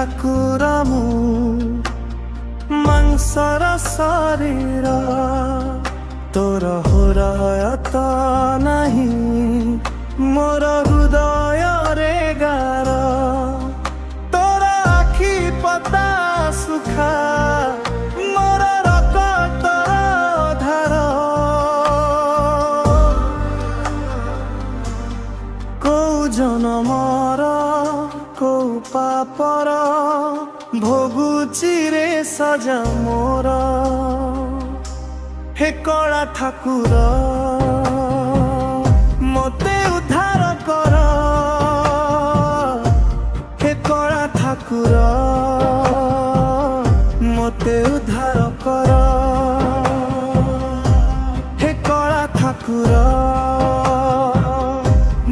ଠାକୁର ମୁଁ ମାଂସର ଶରୀର ତୋର ହୃଦୟ ନାହିଁ ମୋର ହୃଦୟରେ ଗାର ତୋର ଆଖି ପତା ସୁଖା ମୋର ରକ୍ତର ଧାର କୋଉ ଜନମର କୋଉ ପାପର ଭୋଗୁଛି ରେ ସଜା ମୋର हे कला ठाकुर मते उद्धार कर हे कला ठाकुर मते उद्धार कर हे कला ठाकुर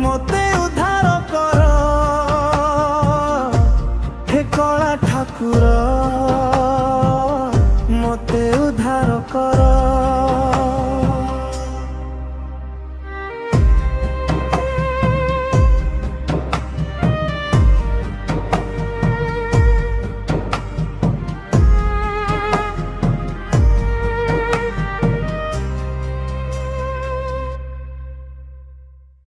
मते उद्धार कर हे कला ठाकुर मते उद्धार कर।